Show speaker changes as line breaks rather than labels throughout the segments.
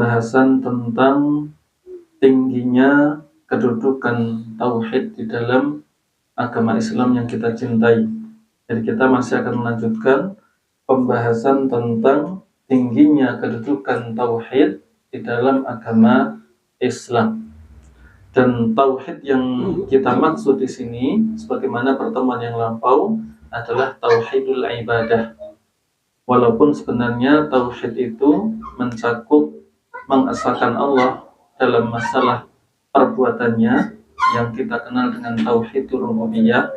pembahasan tentang tingginya kedudukan tauhid di dalam agama Islam yang kita cintai. Jadi kita masih akan melanjutkan pembahasan tentang tingginya kedudukan tauhid di dalam agama Islam. Dan tauhid yang kita maksud di sini, sebagaimana pertemuan yang lampau, adalah tauhidul ibadah. Walaupun sebenarnya tauhid itu mencakup mengesahkan Allah dalam masalah perbuatannya yang kita kenal dengan tauhidul rububiyah.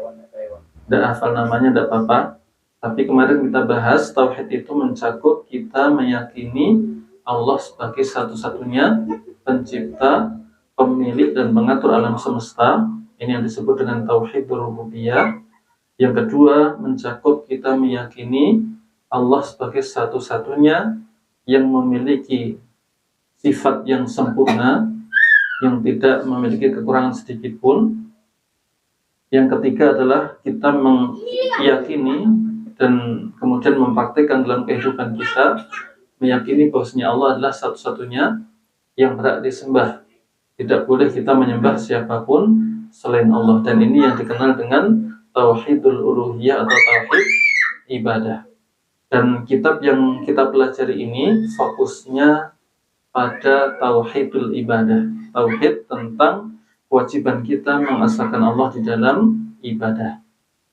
Tidak hafal namanya, tidak apa-apa. Tapi kemarin kita bahas tauhid itu mencakup kita meyakini Allah sebagai satu-satunya pencipta, pemilik dan pengatur alam semesta. Ini yang disebut dengan tauhidul rububiyah. Yang kedua, mencakup kita meyakini Allah sebagai satu-satunya yang memiliki sifat yang sempurna, yang tidak memiliki kekurangan sedikit pun. Yang ketiga adalah kita meyakini dan kemudian mempraktikkan dalam kehidupan kita, meyakini bahwasanya Allah adalah satu-satunya yang berhak disembah. Tidak boleh kita menyembah siapapun selain Allah. Dan ini yang dikenal dengan tauhidul uluhiyah atau tauhid ibadah. Dan kitab yang kita pelajari ini fokusnya pada tauhidul ibadah, tauhid tentang kewajiban kita mengesahkan Allah di dalam ibadah.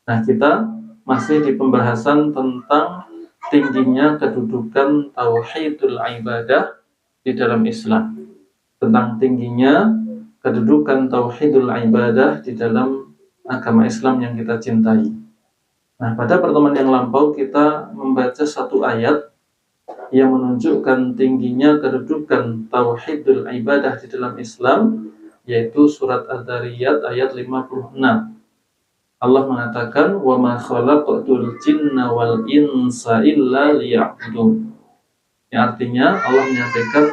Nah, kita masih di pembahasan tentang tingginya kedudukan tauhidul ibadah di dalam Islam, tentang tingginya kedudukan tauhidul ibadah di dalam agama Islam yang kita cintai. Nah, pada pertemuan yang lampau kita membaca satu ayat yang menunjukkan tingginya kedudukan tauhidul ibadah di dalam Islam, yaitu surat Ad-Dariyat ayat 56. Allah mengatakan, "Wa ma khalaqtul jinna wal insa illa liya'budun." Yang artinya Allah menyampaikan,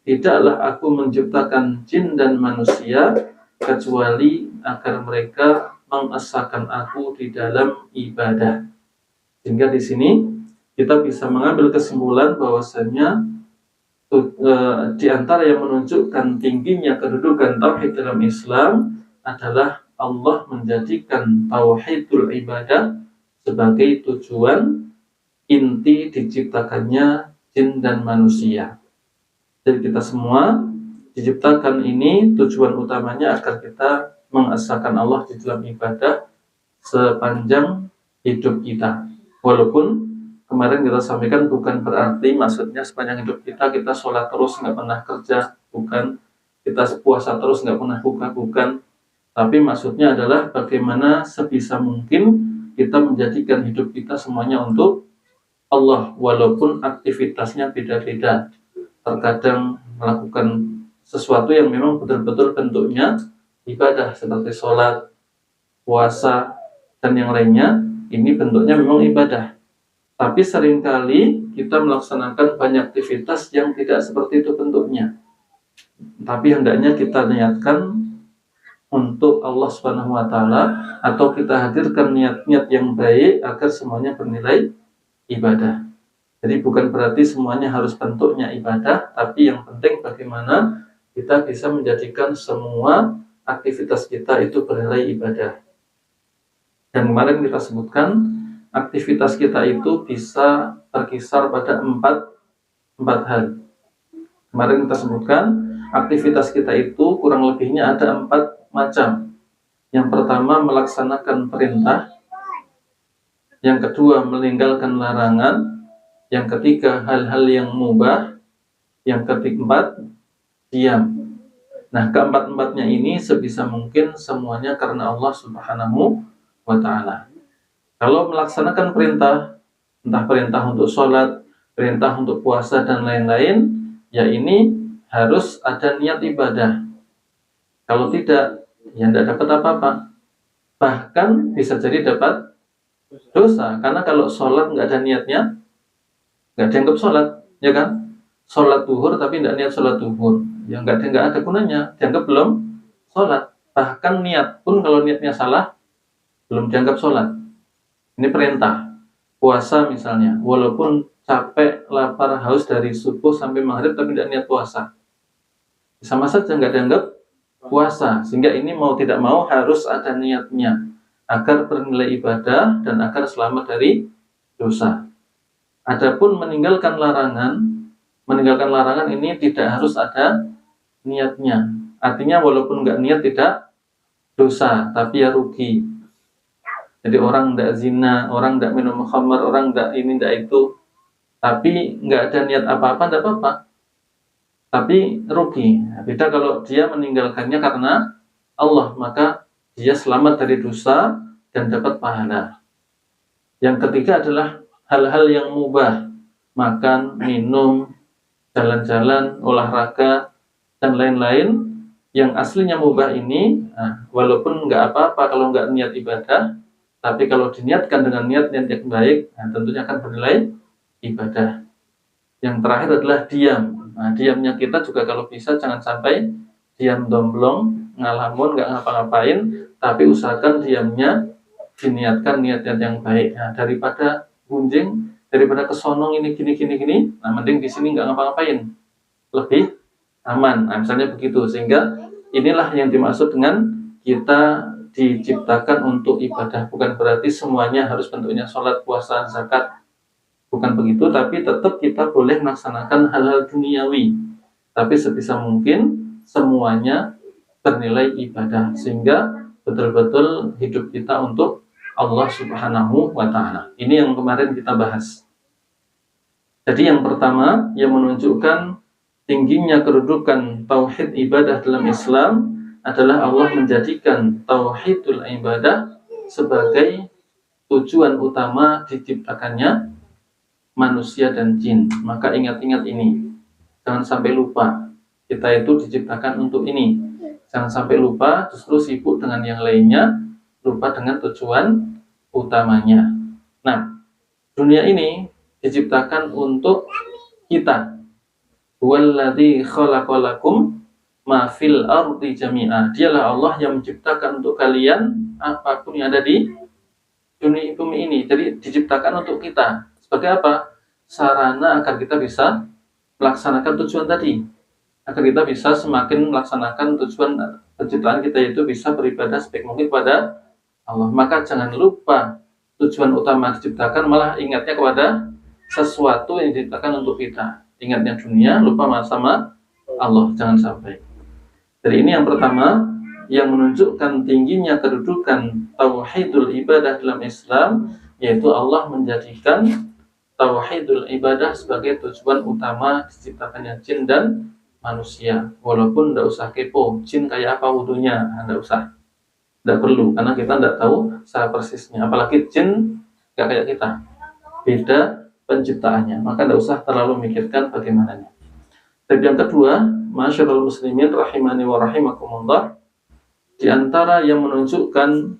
tidaklah aku menciptakan jin dan manusia kecuali agar mereka mengesahkan aku di dalam ibadah. Sehingga di sini kita bisa mengambil kesimpulan bahwasanya di antara yang menunjukkan tingginya kedudukan tauhid dalam Islam adalah Allah menjadikan tauhidul ibadah sebagai tujuan inti diciptakannya jin dan manusia. Jadi kita semua diciptakan ini tujuan utamanya agar kita mengesahkan Allah di dalam ibadah sepanjang hidup kita. Walaupun kemarin kita sampaikan bukan berarti maksudnya sepanjang hidup kita sholat terus nggak pernah kerja, bukan. Kita puasa terus nggak pernah buka, bukan. Tapi maksudnya adalah bagaimana sebisa mungkin kita menjadikan hidup kita semuanya untuk Allah, walaupun aktivitasnya beda-beda. Terkadang melakukan sesuatu yang memang betul-betul bentuknya ibadah seperti sholat, puasa, dan yang lainnya, ini bentuknya memang ibadah. Tapi seringkali kita melaksanakan banyak aktivitas yang tidak seperti itu bentuknya. Tapi hendaknya kita niatkan untuk Allah Subhanahu wa Ta'ala, atau kita hadirkan niat-niat yang baik agar semuanya bernilai ibadah. Jadi bukan berarti semuanya harus bentuknya ibadah, tapi yang penting bagaimana kita bisa menjadikan semua aktivitas kita itu bernilai ibadah. Dan kemarin kita sebutkan aktivitas kita itu bisa berkisar pada empat hal. Kemarin kita sebutkan aktivitas kita itu kurang lebihnya ada 4 macam. Yang pertama melaksanakan perintah, yang kedua meninggalkan larangan, yang ketiga hal-hal yang mubah, yang keempat diam. Nah, keempat-empatnya ini sebisa mungkin semuanya karena Allah Subhanahu wa Ta'ala. Kalau melaksanakan perintah, entah perintah untuk sholat, perintah untuk puasa dan lain-lain, ya ini harus ada niat ibadah. Kalau tidak, ya tidak dapat apa-apa. Bahkan bisa jadi dapat dosa, karena kalau sholat nggak ada niatnya, nggak dianggap sholat, ya kan? Sholat duhur tapi nggak niat sholat duhur, ya nggak ada gunanya, dianggap belum sholat. Bahkan niat pun kalau niatnya salah, belum dianggap sholat. Ini perintah. Puasa misalnya, walaupun capek, lapar, haus dari subuh sampai maghrib tapi tidak niat puasa, sama saja nggak dianggap puasa. Sehingga ini mau tidak mau harus ada niatnya agar bernilai ibadah dan agar selamat dari dosa. Adapun meninggalkan larangan ini tidak harus ada niatnya. Artinya walaupun nggak niat tidak dosa, tapi ya rugi. Jadi orang nggak zina, orang nggak minum khamar, orang nggak ini nggak itu, tapi nggak ada niat apa-apa, nggak apa-apa, tapi rugi. Beda kalau dia meninggalkannya karena Allah, maka dia selamat dari dosa dan dapat pahala. Yang ketiga adalah hal-hal yang mubah, makan, minum, jalan-jalan, olahraga, dan lain-lain yang aslinya mubah ini, walaupun nggak apa-apa kalau nggak niat ibadah, tapi kalau diniatkan dengan niat-niat yang baik, tentunya akan bernilai ibadah. Yang terakhir adalah diam. Diamnya kita juga kalau bisa jangan sampai diam domblong, ngalamun, nggak ngapa-ngapain, tapi usahakan diamnya diniatkan niat-niat yang baik. Daripada gunjing, daripada kesonong ini gini, mending di sini nggak ngapa-ngapain, lebih aman. Misalnya begitu. Sehingga inilah yang dimaksud dengan kita diciptakan untuk ibadah. Bukan berarti semuanya harus bentuknya sholat, puasa, zakat, bukan begitu. Tapi tetap kita boleh melaksanakan hal-hal duniawi, tapi sebisa mungkin semuanya bernilai ibadah, sehingga betul-betul hidup kita untuk Allah Subhanahu wa Ta'ala. Ini yang kemarin kita bahas. Jadi yang pertama yang menunjukkan tingginya kedudukan tauhid ibadah dalam Islam adalah Allah menjadikan tauhidul ibadah sebagai tujuan utama diciptakannya manusia dan jin. Maka ingat-ingat ini, jangan sampai lupa kita itu diciptakan untuk ini. Jangan sampai lupa, justru sibuk dengan yang lainnya, lupa dengan tujuan utamanya. Nah, dunia ini diciptakan untuk kita. Walladzi khalaqalakum ma fil ardi jami'a. Dialah Allah yang menciptakan untuk kalian apapun yang ada di dunia bumi ini. Jadi diciptakan untuk kita. Sebagai apa? Sarana agar kita bisa melaksanakan tujuan tadi. Agar kita bisa semakin melaksanakan tujuan penciptaan kita, itu bisa beribadah sebaik mungkin kepada Allah. Maka jangan lupa tujuan utama diciptakan, malah ingatnya kepada sesuatu yang diciptakan untuk kita. Ingatnya dunia, lupa sama Allah, jangan sampai. Jadi ini yang pertama yang menunjukkan tingginya kedudukan tauhidul ibadah dalam Islam, yaitu Allah menjadikan tauhidul ibadah sebagai tujuan utama diciptakannya jin dan manusia. Walaupun tidak usah kepo, jin kayak apa wudunya, tidak usah, tidak perlu, karena kita tidak tahu secara persisnya. Apalagi jin nggak kayak kita, beda penciptaannya, maka tidak usah terlalu memikirkan bagaimananya. Dan yang kedua, masyarul muslimin rahimani wa rahimakumullah, di antara yang menunjukkan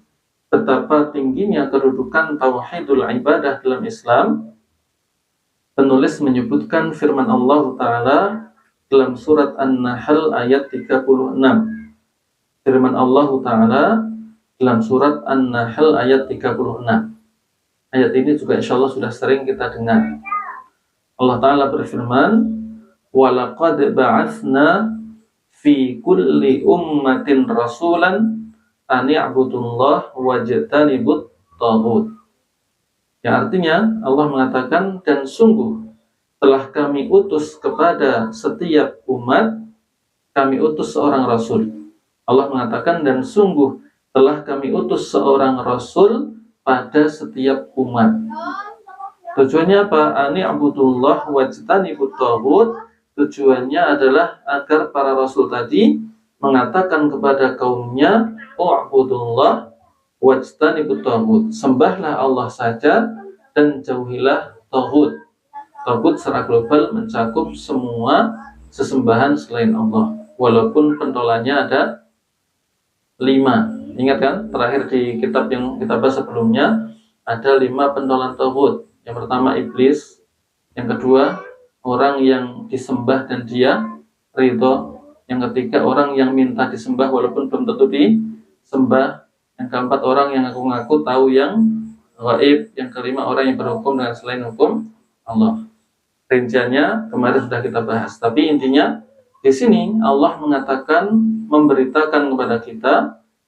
betapa tingginya kedudukan tauhidul ibadah dalam Islam, penulis menyebutkan firman Allah Ta'ala dalam surat An-Nahl ayat 36. Firman Allah Ta'ala dalam surat An-Nahl ayat 36. Ayat ini juga insya Allah sudah sering kita dengar. Allah Ta'ala berfirman, وَلَقَدْ بَعَثْنَا فِي كُلِّ أُمَّةٍ رَسُولًا أَنِ اعْبُدُوا اللَّهَ وَاجْتَنِبُوا الطَّاغُوتَ. Yang artinya Allah mengatakan, dan sungguh telah kami utus kepada setiap umat, kami utus seorang rasul. Allah mengatakan, dan sungguh telah kami utus seorang rasul pada setiap umat. Tujuannya apa? Ani abudullah wajtanibut taghut. Tujuannya adalah agar para rasul tadi mengatakan kepada kaumnya, u'budullah wajtanibut taghut. Sembahlah Allah saja dan jauhilah taghut. Taghut secara global mencakup semua sesembahan selain Allah, walaupun pentolannya ada 5. Ingat kan? Terakhir di kitab yang kita bahas sebelumnya, ada 5 pentolan taghut. Yang pertama iblis, yang kedua orang yang disembah dan dia ridho, yang ketiga orang yang minta disembah walaupun belum tentu disembah, yang keempat orang yang ngaku-ngaku tahu yang gaib, yang kelima orang yang berhukum dengan selain hukum Allah. Rinciannya kemarin sudah kita bahas. Tapi intinya di sini Allah mengatakan, memberitakan kepada kita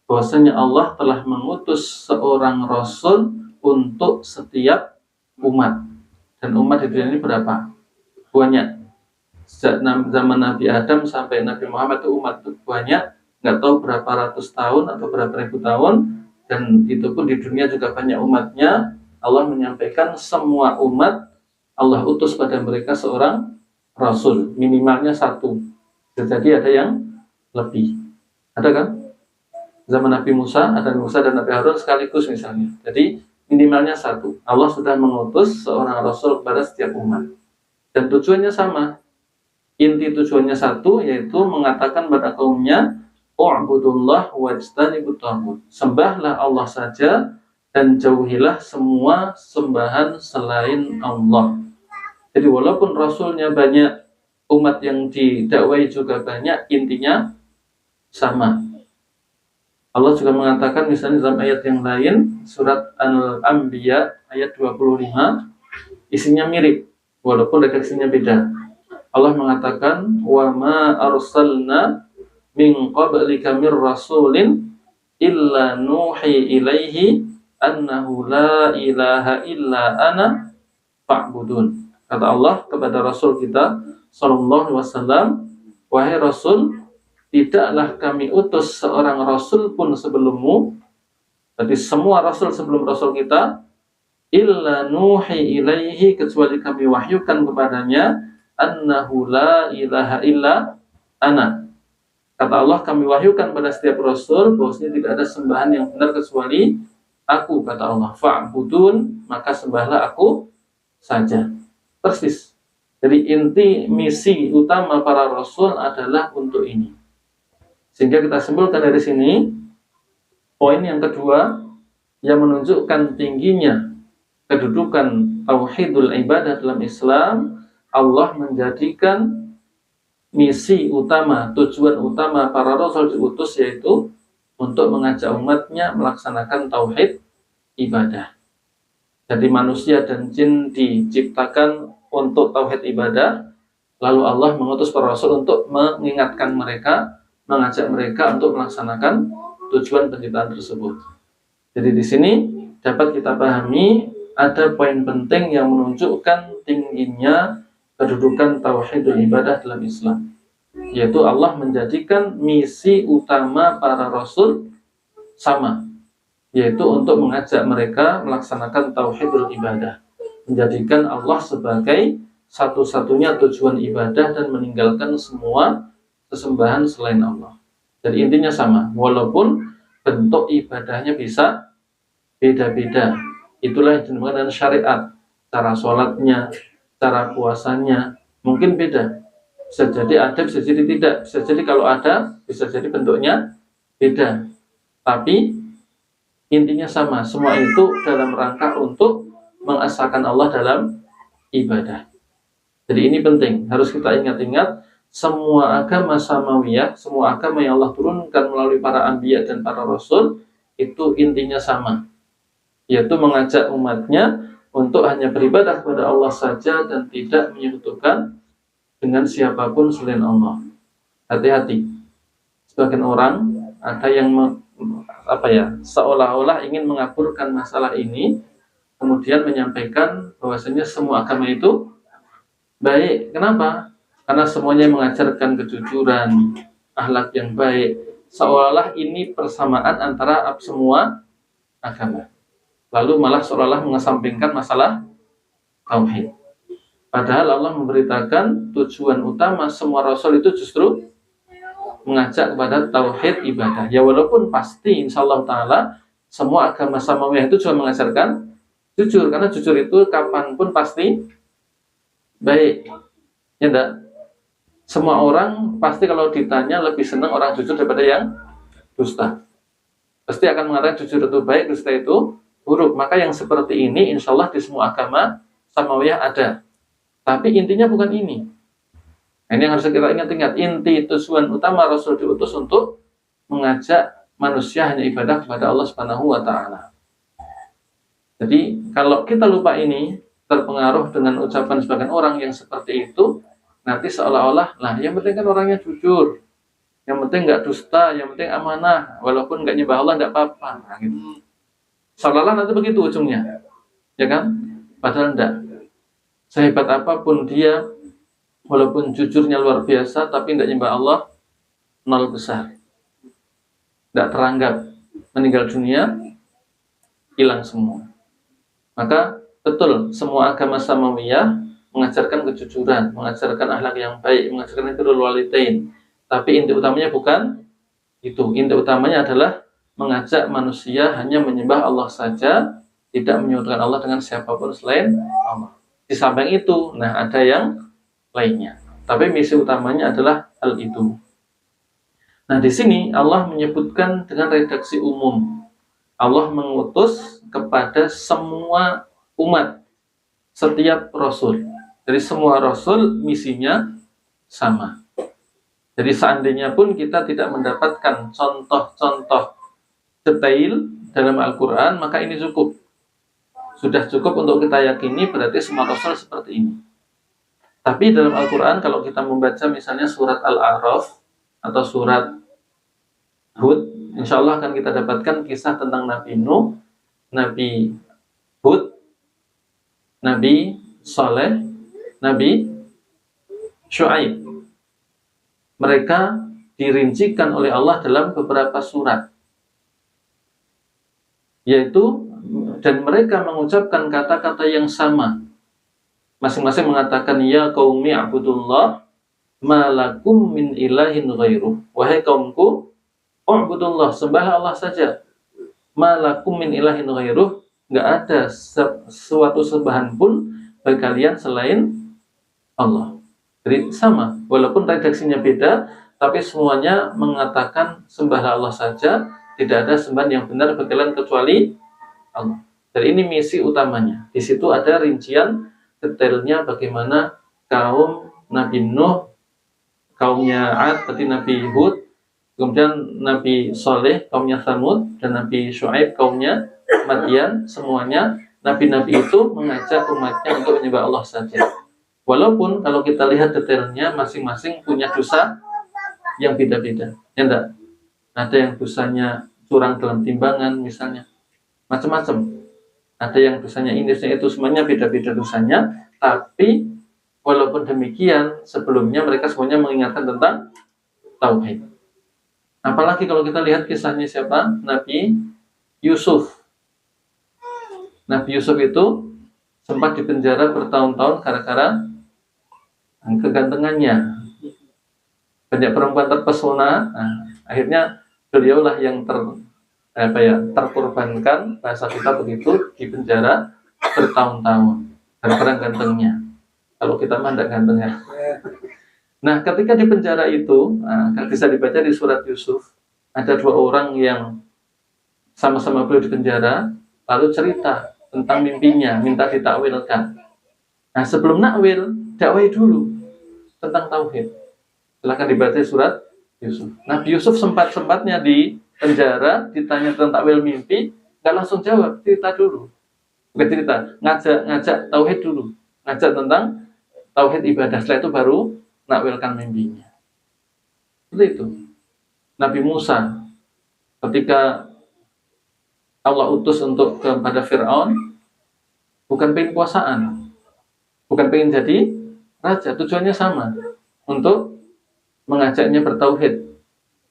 bahwasanya Allah telah mengutus seorang rasul untuk setiap umat. Dan umat di dunia ini berapa? Banyak. Sejak zaman Nabi Adam sampai Nabi Muhammad itu umat itu banyak, nggak tahu berapa ratus tahun atau berapa ribu tahun, dan itu pun di dunia juga banyak umatnya. Allah menyampaikan semua umat Allah utus pada mereka seorang rasul, minimalnya satu. Jadi ada yang lebih. Ada kan? Zaman Nabi Musa, ada Musa dan Nabi Harun sekaligus misalnya. Jadi minimalnya satu. Allah sudah mengutus seorang rasul kepada setiap umat. Dan tujuannya sama. Inti tujuannya satu, yaitu mengatakan pada kaumnya, U'budullah wajtanibut taghut. Sembahlah Allah saja dan jauhilah semua sembahan selain Allah. Jadi walaupun rasulnya banyak, umat yang didakwai juga banyak, intinya sama. Allah juga mengatakan misalnya dalam ayat yang lain, surat Al-Anbiya ayat 25, isinya mirip walaupun redaksinya beda. Allah mengatakan, wa ma arsalna min qablika mir rasulin illa nuhi ilaihi annahu la ilaha illa ana fa'budun. Kata Allah kepada Rasul kita sallallahu alaihi wasallam, wahai Rasul, tidaklah kami utus seorang Rasul pun sebelummu, jadi semua Rasul sebelum Rasul kita, illa nuhi ilaihi, kecuali kami wahyukan kepadanya, annahu la ilaha illa ana. Kata Allah, kami wahyukan pada setiap Rasul bahwasanya tidak ada sembahan yang benar kecuali aku, kata Allah. Fa'budun, maka sembahlah aku saja. Persis. Jadi inti misi utama para Rasul adalah untuk ini. Sehingga kita simpulkan dari sini, poin yang kedua yang menunjukkan tingginya kedudukan tauhidul ibadah dalam Islam, Allah menjadikan misi utama, tujuan utama para Rasul diutus yaitu untuk mengajak umatnya melaksanakan tauhid ibadah. Jadi manusia dan jin diciptakan untuk tauhid ibadah, lalu Allah mengutus para Rasul untuk mengingatkan mereka, mengajak mereka untuk melaksanakan tujuan penciptaan tersebut. Jadi di sini dapat kita pahami ada poin penting yang menunjukkan tingginya kedudukan tauhidul ibadah dalam Islam, yaitu Allah menjadikan misi utama para Rasul sama, yaitu untuk mengajak mereka melaksanakan tauhidul ibadah, menjadikan Allah sebagai satu-satunya tujuan ibadah dan meninggalkan semua sesembahan selain Allah. Jadi intinya sama, walaupun bentuk ibadahnya bisa beda-beda. Itulah yang dinamakan dengan syariat. Cara sholatnya, cara puasanya mungkin beda. Bisa jadi ada, bisa jadi tidak. Bisa jadi kalau ada, bisa jadi bentuknya beda. Tapi intinya sama. Semua itu dalam rangka untuk mengesahkan Allah dalam ibadah. Jadi ini penting, harus kita ingat-ingat. Semua agama samawiyah, semua agama yang Allah turunkan melalui para anbiya dan para rasul, itu intinya sama, yaitu mengajak umatnya untuk hanya beribadah kepada Allah saja dan tidak menyekutukan dengan siapapun selain Allah. Hati-hati, sebagian orang ada yang seolah-olah ingin mengaburkan masalah ini, kemudian menyampaikan bahwasanya semua agama itu baik. Kenapa? Karena semuanya mengajarkan kejujuran, akhlak yang baik. Seolah-olah ini persamaan antara semua agama. Lalu malah seolah-olah mengesampingkan masalah tauhid. Padahal Allah memberitakan tujuan utama semua Rasul itu justru mengajak kepada tauhid ibadah. Ya walaupun pasti insya Allah Ta'ala semua agama samawiyah itu juga mengajarkan jujur. Karena jujur itu kapanpun pasti baik. Ya enggak? Semua orang pasti kalau ditanya lebih senang orang jujur daripada yang dusta. Pasti akan mengatakan jujur itu baik, dusta itu buruk. Maka yang seperti ini insya Allah di semua agama samawiyah ada. Tapi intinya bukan ini. Ini yang harus kita ingat-ingat. Inti tujuan utama Rasul diutus untuk mengajak manusia hanya ibadah kepada Allah Subhanahu wa Ta'ala. Jadi kalau kita lupa ini, terpengaruh dengan ucapan sebagian orang yang seperti itu, nanti seolah-olah, lah yang penting kan orangnya jujur, yang penting nggak dusta, yang penting amanah, walaupun nggak nyembah Allah nggak apa-apa. Nah, gitu. Seolah-olah nanti begitu ujungnya, ya kan? Padahal enggak. Sehebat apapun dia, walaupun jujurnya luar biasa, tapi nggak nyembah Allah, nol besar, nggak teranggap, meninggal dunia, hilang semua. Maka betul, semua agama samawiyah mengajarkan kejujuran, mengajarkan akhlak yang baik, mengajarkan birrul walidain. Tapi inti utamanya bukan itu. Inti utamanya adalah mengajak manusia hanya menyembah Allah saja, tidak menyekutukan Allah dengan siapapun selain Allah. Di samping itu, nah ada yang lainnya. Tapi misi utamanya adalah hal itu. Nah, di sini Allah menyebutkan dengan redaksi umum. Allah mengutus kepada semua umat, setiap rasul. Jadi semua rasul misinya sama. Jadi seandainya pun kita tidak mendapatkan contoh-contoh detail dalam Al-Quran, maka ini cukup. Sudah cukup untuk kita yakini berarti semua rasul seperti ini. Tapi dalam Al-Quran kalau kita membaca misalnya surat Al-A'raf atau surat Hud, insya Allah akan kita dapatkan kisah tentang Nabi Nuh, Nabi Hud, Nabi Saleh, Nabi Syuaib. Mereka dirincikan oleh Allah dalam beberapa surat, yaitu dan mereka mengucapkan kata-kata yang sama. Masing-masing mengatakan ya qaumi a'budullah ma lakum min ilahin ghairuh. Wahai kaumku, a'budullah, sembahlah Allah saja. Ma lakum min ilahin ghairuh, enggak ada suatu sembahan pun bagi kalian selain Allah. Jadi sama, walaupun redaksinya beda, tapi semuanya mengatakan sembahlah Allah saja, tidak ada sembahan yang benar bagi kalian kecuali Allah. Dan ini misi utamanya. Di situ ada rincian detailnya bagaimana kaum Nabi Nuh, kaumnya Ad, berarti Nabi Hud, kemudian Nabi Saleh, kaumnya Tsamud, dan Nabi Syuaib, kaumnya Madian. Semuanya Nabi-Nabi itu mengajak umatnya untuk menyembah Allah saja. Walaupun kalau kita lihat detailnya, masing-masing punya dosa yang beda-beda. Ya enggak? Ada yang dosanya curang dalam timbangan misalnya, macam-macam. Ada yang dosanya ini, itu semuanya beda-beda dosanya. Tapi walaupun demikian, sebelumnya mereka semuanya mengingatkan tentang tauhid. Apalagi kalau kita lihat kisahnya siapa? Nabi Yusuf. Nabi Yusuf itu sempat dipenjara bertahun-tahun gara-gara kegantengannya. Banyak perempuan terpesona. Nah, akhirnya beliaulah yang terkorbankan, bahasa kita begitu, di penjara bertahun-tahun gara-gara gantengnya. Kalau kita mah tidak ganteng ya. Nah, ketika di penjara itu, bisa dibaca di surat Yusuf, ada dua orang yang sama-sama beliau di penjara, lalu cerita tentang mimpinya, minta ditakwilkan. Nah, sebelum nakwil, dakwai dulu tentang tauhid. Silahkan dibaca surat Yusuf. Nabi Yusuf sempat-sempatnya di penjara, ditanya tentang takwil mimpi, nggak langsung jawab, cerita dulu. Bukan cerita, ngajak tauhid dulu, ngajak tentang tauhid ibadah. Setelah itu baru nakwilkan mimpinya. Seperti itu. Nabi Musa, ketika Allah utus untuk kepada Fir'aun, bukan pengen kuasaan, bukan pengen jadi raja, tujuannya sama, untuk mengajaknya bertauhid,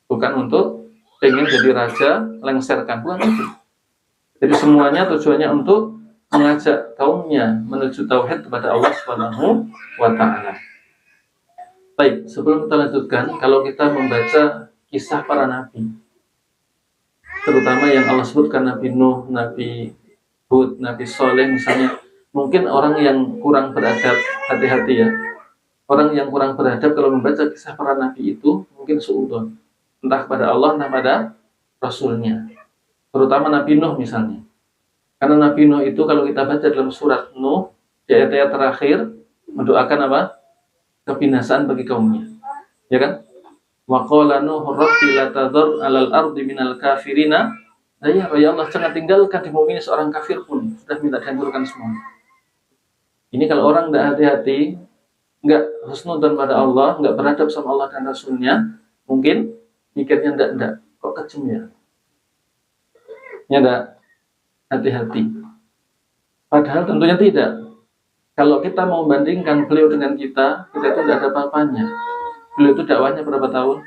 bukan untuk pengen jadi raja, lengserkan, bukan itu. Jadi semuanya tujuannya untuk mengajak kaumnya menuju tauhid kepada Allah Subhanahu wa Ta'ala. Baik, sebelum kita lanjutkan, kalau kita membaca kisah para nabi, terutama yang Allah sebutkan Nabi Nuh, Nabi Hud, Nabi Saleh misalnya, mungkin orang yang kurang beradab, hati-hati ya. Orang yang kurang beradab kalau membaca kisah para nabi itu mungkin suudzon, entah pada Allah, entah pada Rasulnya. Terutama Nabi Nuh misalnya. Karena Nabi Nuh itu kalau kita baca dalam surat Nuh, di ayat-ayat terakhir, mendoakan apa? Kebinasaan bagi kaumnya. Ya kan? Wa qala Nuh rabbi la tadhar 'alal ardi minal kafirina. Ya Allah, jangan tinggalkan di bumi ini seorang kafir pun. Sudah minta dihancurkan semua. Ini kalau orang tidak hati-hati, nggak husnudzon pada Allah, nggak beradab sama Allah dan Rasulnya, mungkin mikirnya enggak, kok kejem ya? Enggak hati-hati. Padahal tentunya tidak. Kalau kita mau bandingkan beliau dengan kita itu tidak ada apa-apanya. Beliau itu dakwahnya berapa tahun?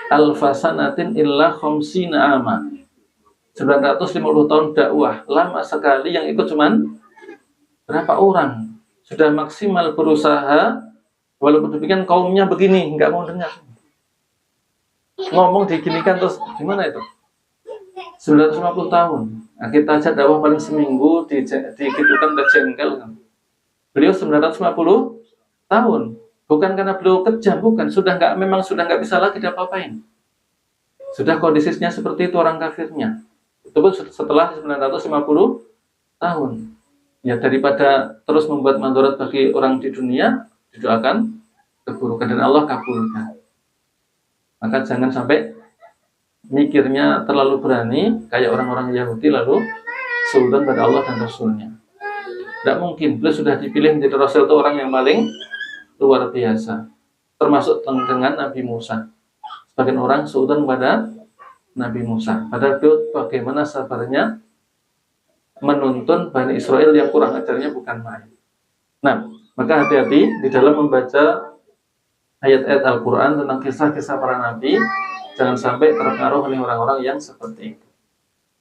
Alfasanatin illa khamsina ama. 950 tahun dakwah, lama sekali, yang ikut cuman berapa orang? Sudah maksimal berusaha, walaupun demikian kaumnya begini, nggak mau dengar. Ngomong diginikan terus, gimana itu? 950 tahun. Nah, kita aja dakwah paling seminggu, digitukan udah jengkel. Beliau 950 tahun. Bukan karena beliau kejam, bukan. Memang sudah nggak bisa lagi diapa-apain. Sudah kondisinya seperti itu orang kafirnya. Itu pun setelah 950 tahun. Ya, daripada terus membuat mandorot bagi orang di dunia, didoakan keburukan dan Allah kabulkan. Maka jangan sampai mikirnya terlalu berani kayak orang-orang Yahudi lalu sultan pada Allah dan Rasulnya. Tidak mungkin. Beliau sudah dipilih menjadi Rasul, itu orang yang paling luar biasa, termasuk dengan Nabi Musa. Sebagian orang sultan pada Nabi Musa. Padahal beliau bagaimana sabarnya menuntun Bani Israel yang kurang ajarnya bukan main. Nah, maka hati-hati di dalam membaca ayat-ayat Al-Quran tentang kisah-kisah para nabi, jangan sampai terpengaruh oleh orang-orang yang seperti itu.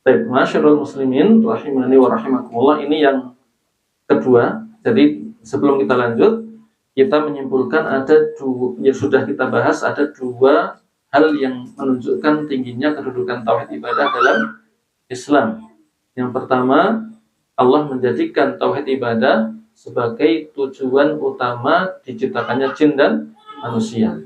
Baik, masyarul muslimin rahimani wa rahimakumullah, ini yang kedua. Jadi sebelum kita lanjut, kita menyimpulkan ada dua, yang sudah kita bahas, ada dua hal yang menunjukkan tingginya kedudukan tauhid ibadah dalam Islam. Yang pertama, Allah menjadikan tauhid ibadah sebagai tujuan utama diciptakannya jin dan manusia.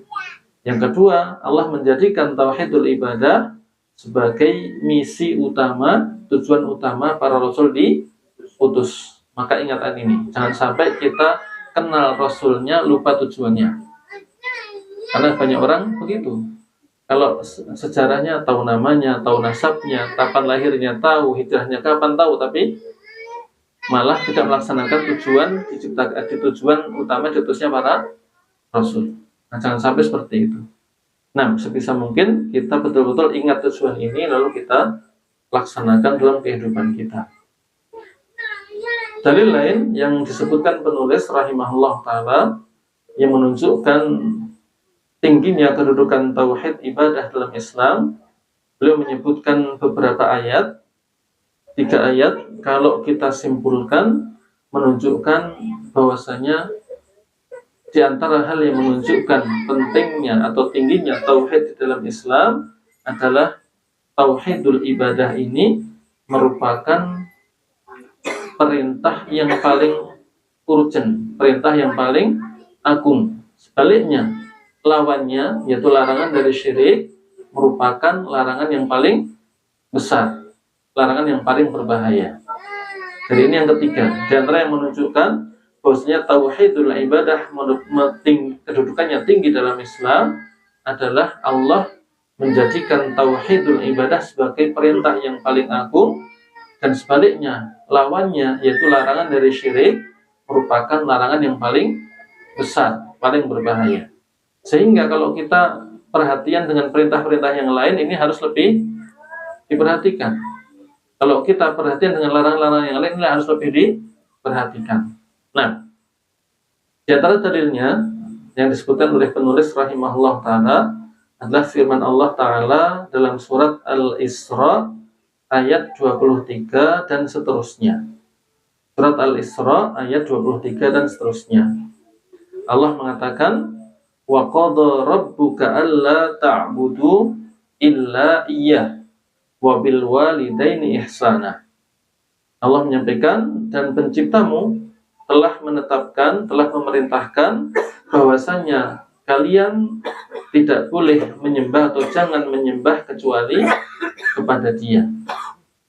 Yang kedua, Allah menjadikan tauhidul ibadah sebagai misi utama, tujuan utama para rasul diutus. Maka ingatan ini, jangan sampai kita kenal rasulnya lupa tujuannya. Karena banyak orang begitu. Kalau sejarahnya tahu, namanya tahu, nasabnya, kapan lahirnya tahu, hijrahnya kapan tahu, tapi malah tidak melaksanakan tujuan utama diutusnya para rasul. Nah, jangan sampai seperti itu. Nah, sebisa mungkin kita betul-betul ingat tujuan ini, lalu kita laksanakan dalam kehidupan kita. Dalil lain yang disebutkan penulis rahimahullah ta'ala yang menunjukkan tingginya kedudukan tauhid ibadah dalam Islam, beliau menyebutkan beberapa ayat, 3 ayat. Kalau kita simpulkan, menunjukkan bahwasanya di antara hal yang menunjukkan pentingnya atau tingginya tauhid di dalam Islam adalah tauhidul ibadah ini merupakan perintah yang paling urgent, perintah yang paling agung. Sebaliknya, lawannya yaitu larangan dari syirik merupakan larangan yang paling besar, larangan yang paling berbahaya. Jadi ini yang ketiga, di antara yang menunjukkan bahwasanya tauhidul ibadah kedudukannya tinggi dalam Islam adalah Allah menjadikan tauhidul ibadah sebagai perintah yang paling agung, dan sebaliknya lawannya yaitu larangan dari syirik merupakan larangan yang paling besar, paling berbahaya. Sehingga kalau kita perhatian dengan perintah-perintah yang lain, ini harus lebih diperhatikan. Kalau kita perhatian dengan larangan-larangan yang lain, ini harus lebih diperhatikan. Nah, di antara dalilnya yang disebutkan oleh penulis rahimahullah ta'ala adalah firman Allah ta'ala dalam surat Al-Isra ayat 23 dan seterusnya. Surat Al-Isra ayat 23 dan seterusnya. Allah mengatakan, wa qadha rabbuka alla ta'budu illa iyyah wa bil walidaini ihsana. Allah menyampaikan, dan penciptamu telah menetapkan, telah memerintahkan bahwasanya kalian tidak boleh menyembah atau jangan menyembah kecuali kepada Dia.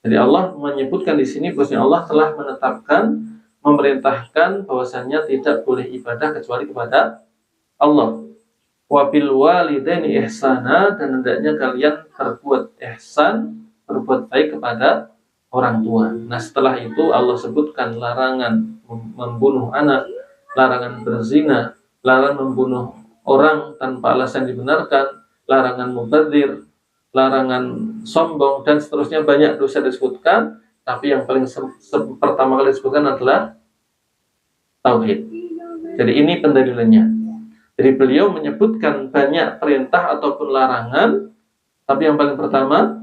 Jadi Allah menyebutkan di sini bahwasanya Allah telah menetapkan, memerintahkan bahwasanya tidak boleh ibadah kecuali kepada Allah. Wabil walidaini ihsana, dan hendaknya kalian berbuat ihsan, berbuat baik kepada orang tua. Nah, setelah itu Allah sebutkan larangan membunuh anak, larangan berzina, larangan membunuh orang tanpa alasan dibenarkan, larangan mubadzir, larangan sombong, dan seterusnya. Banyak dosa disebutkan, tapi yang paling pertama kali disebutkan adalah tauhid. Jadi ini pendalilannya. Jadi beliau menyebutkan banyak perintah ataupun larangan, tapi yang paling pertama,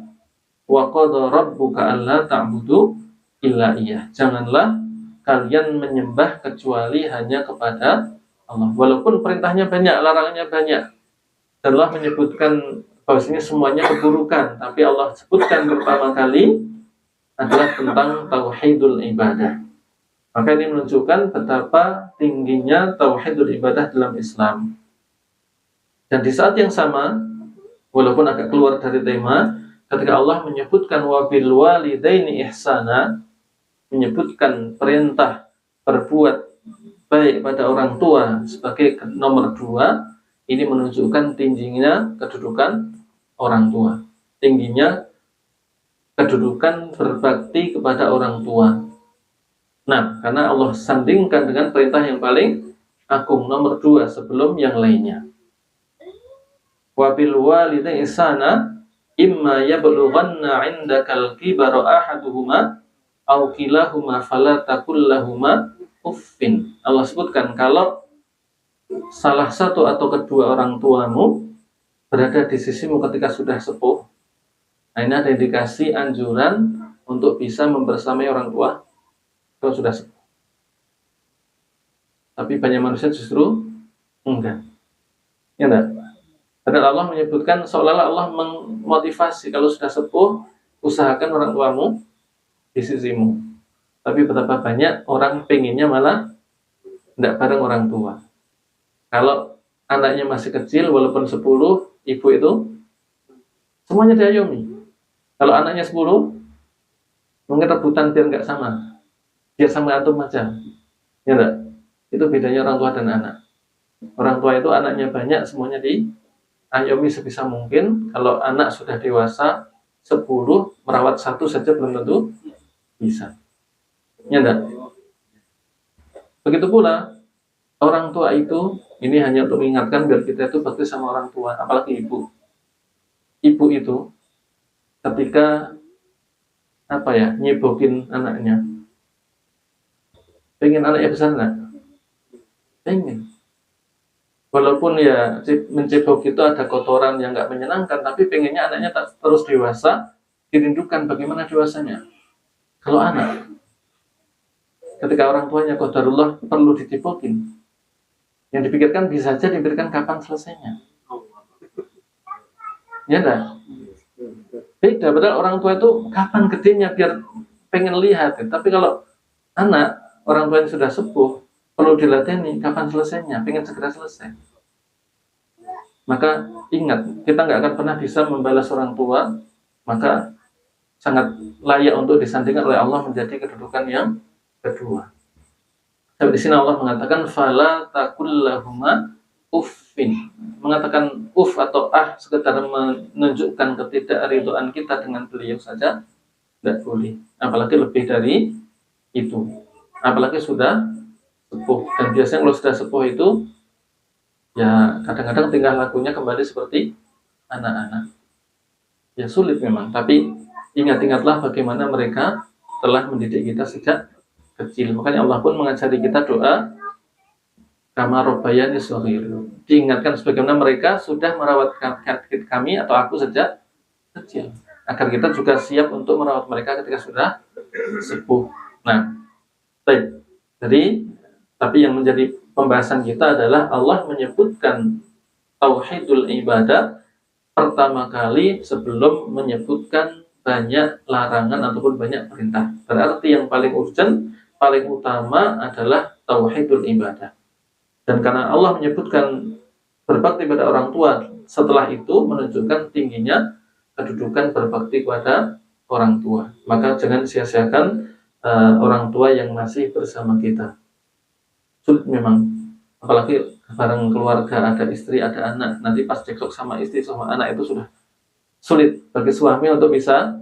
wa qadha rabbuka alla ta'budu illa iyyah. Janganlah kalian menyembah kecuali hanya kepada Allah. Walaupun perintahnya banyak, larangannya banyak. Dan Allah menyebutkan bahwasanya semuanya keburukan, tapi Allah sebutkan pertama kali adalah tentang tauhidul ibadah. Maka ini menunjukkan betapa tingginya tauhidul ibadah dalam Islam. Dan di saat yang sama, walaupun agak keluar dari tema, ketika Allah menyebutkan wabil walidaini ihsana, menyebutkan perintah berbuat baik pada orang tua sebagai nomor 2, ini menunjukkan tingginya kedudukan orang tua, tingginya kedudukan berbakti kepada orang tua. Nah, karena Allah sandingkan dengan perintah yang paling agung, nomor 2 sebelum yang lainnya. Wabil walidaini ihsana imma yablughanna 'indakal kibara ahaduhuma aw kilahuma fala taqul lahumā uffin. Allah sebutkan kalau salah satu atau kedua orang tuamu berada di sisimu ketika sudah sepuh. Nah, ini ada indikasi anjuran untuk bisa membersamai orang tua kalau sudah sepuh. Tapi banyak manusia justru enggak. Ya enggak? Padahal Allah menyebutkan seolah-olah Allah memotivasi kalau sudah sepuh, usahakan orang tuamu di sisimu. Tapi betapa banyak orang pengennya malah tidak bareng orang tua. Kalau anaknya masih kecil, walaupun 10, ibu itu semuanya diayomi. Kalau anaknya 10, mungkin rebutan biar nggak sama. Biar sama antum aja. Ya enggak? Itu bedanya orang tua dan anak. Orang tua itu anaknya banyak, semuanya diayomi sebisa mungkin. Kalau anak sudah dewasa, 10, merawat 1 saja belum tentu bisa. Ya enggak? Begitu pula orang tua itu, ini hanya untuk mengingatkan biar kita itu bakti sama orang tua, apalagi ibu. Ibu itu ketika nyebokin anaknya, pengen anaknya besar enggak? Pengen. Walaupun ya mencebok itu ada kotoran yang enggak menyenangkan, tapi pengennya anaknya terus dewasa, dirindukan bagaimana dewasanya. Kalau anak, ketika orang tuanya qadarullah perlu dicebokin, yang dipikirkan bisa saja diberikan kapan selesainya. Ya enggak? Beda, padahal orang tua itu kapan gedenya biar pengen lihat. Tapi kalau anak, orang tua yang sudah sepuh, perlu dilatih kapan selesainya, pengen segera selesai. Maka ingat, kita nggak akan pernah bisa membalas orang tua, maka sangat layak untuk disandingkan oleh Allah menjadi kedudukan yang kedua. Tapi di sini Allah mengatakan fala taqul lahumā uffin. Mengatakan atau sekedar menunjukkan ketidakridhaan kita dengan beliau saja tidak boleh. Apalagi lebih dari itu. Apalagi sudah sepuh. Dan biasanya kalau sudah sepuh itu ya kadang-kadang tingkah lakunya kembali seperti anak-anak. Ya sulit memang, tapi ingat-ingatlah bagaimana mereka telah mendidik kita sejak kecil. Makanya Allah pun mengajari kita doa kama rabbayani shaghir. Diingatkan sebagaimana mereka sudah merawat kami atau aku sejak kecil, agar kita juga siap untuk merawat mereka ketika sudah sepuh. Nah, baik. Tapi yang menjadi pembahasan kita adalah Allah menyebutkan tauhidul ibadah pertama kali sebelum menyebutkan banyak larangan ataupun banyak perintah. Berarti yang paling urgent, paling utama adalah tauhidul ibadah. Dan karena Allah menyebutkan berbakti pada orang tua, setelah itu menunjukkan tingginya kedudukan berbakti kepada orang tua. Maka jangan sia-siakan orang tua yang masih bersama kita. Sulit memang, apalagi bareng keluarga, ada istri, ada anak. Nanti pas cekcok sama istri, sama anak itu sudah sulit bagi suami untuk bisa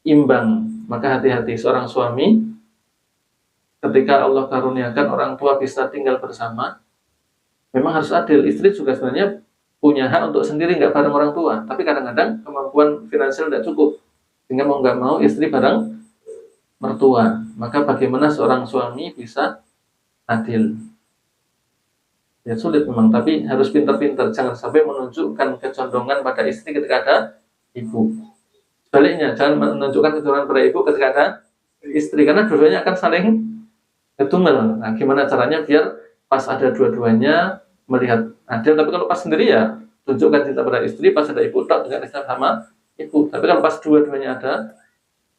imbang. Maka hati-hati seorang suami ketika Allah karuniakan orang tua bisa tinggal bersama, memang harus adil. Istri juga sebenarnya punya hak untuk sendiri nggak bareng orang tua, tapi kadang-kadang kemampuan finansial tidak cukup, sehingga mau nggak mau istri bareng mertua. Maka bagaimana seorang suami bisa adil? Ya sulit memang, tapi harus pintar-pintar, jangan sampai menunjukkan kecondongan pada istri ketika ada ibu. Sebaliknya, jangan menunjukkan kecondongan pada ibu ketika ada istri, karena dua-duanya akan saling ketunggal. Nah, gimana caranya biar pas ada dua-duanya melihat adil? Tapi kalau pas sendiri ya tunjukkan cinta pada istri, pas ada ibu tak dengan istri sama ibu. Tapi kalau pas dua-duanya ada,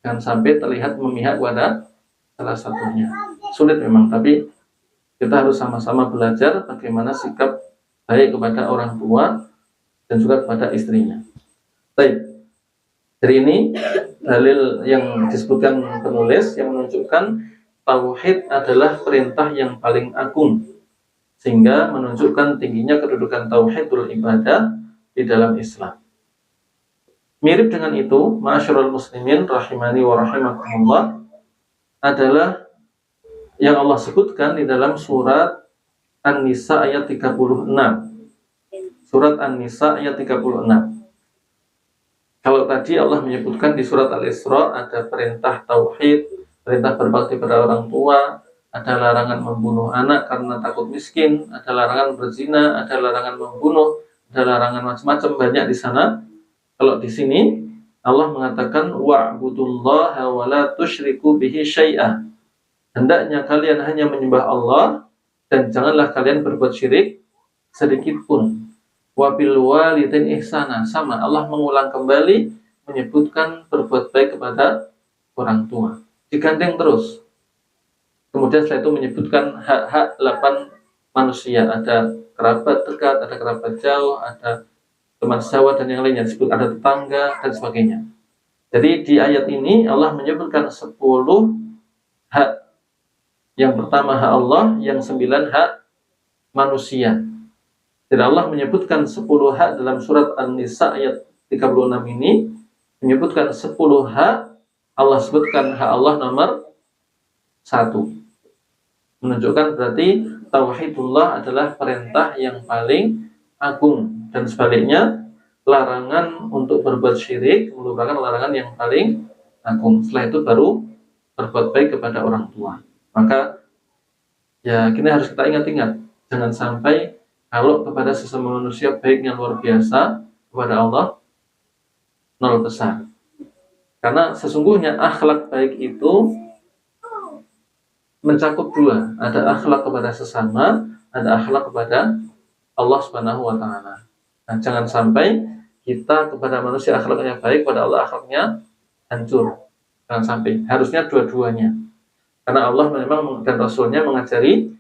jangan sampai terlihat memihak pada salah satunya. Sulit memang, tapi kita harus sama-sama belajar bagaimana sikap baik kepada orang tua dan juga kepada istrinya. Baik. Dari ini dalil yang disebutkan penulis yang menunjukkan tauhid adalah perintah yang paling agung, sehingga menunjukkan tingginya kedudukan tauhidul ibadah di dalam Islam. Mirip dengan itu, ma'asyiral muslimin rahimani wa rahimakumullah, adalah yang Allah sebutkan di dalam surat An-Nisa ayat 36. Surat An-Nisa ayat 36. Kalau tadi Allah menyebutkan di surat Al-Isra ada perintah tauhid, perintah berbakti pada orang tua, ada larangan membunuh anak karena takut miskin, ada larangan berzina, ada larangan membunuh, ada larangan macam-macam banyak di sana. Kalau di sini Allah mengatakan wa'budullaha wa la tusyriku bihi syai'a. Hendaknya kalian hanya menyembah Allah dan janganlah kalian berbuat syirik sedikit pun. Wabil walidain ihsana, sama Allah mengulang kembali menyebutkan berbuat baik kepada orang tua, digandeng terus. Kemudian setelah itu menyebutkan hak-hak 8 manusia, ada kerabat dekat, ada kerabat jauh, ada teman sejawat dan yang lainnya, disebut ada tetangga dan sebagainya. Jadi di ayat ini Allah menyebutkan 10 hak. Yang pertama hak Allah, yang 9 hak manusia. Dan Allah menyebutkan 10 hak dalam surat An-Nisa ayat 36 ini, menyebutkan 10 hak. Allah sebutkan hak Allah nomor 1. Menunjukkan berarti tauhidullah adalah perintah yang paling agung, dan sebaliknya larangan untuk berbuat syirik merupakan larangan yang paling agung. Setelah itu baru berbuat baik kepada orang tua. Maka ya kita harus kita ingat-ingat, jangan sampai kalau kepada sesama manusia baiknya luar biasa, kepada Allah nol besar. Karena sesungguhnya akhlak baik itu mencakup 2. Ada akhlak kepada sesama, ada akhlak kepada Allah Subhanahu wa taala. Nah, jangan sampai kita kepada manusia akhlaknya baik, pada Allah akhlaknya hancur. Jangan sampai. Harusnya dua-duanya. Karena Allah memang dan Rasulnya mengajari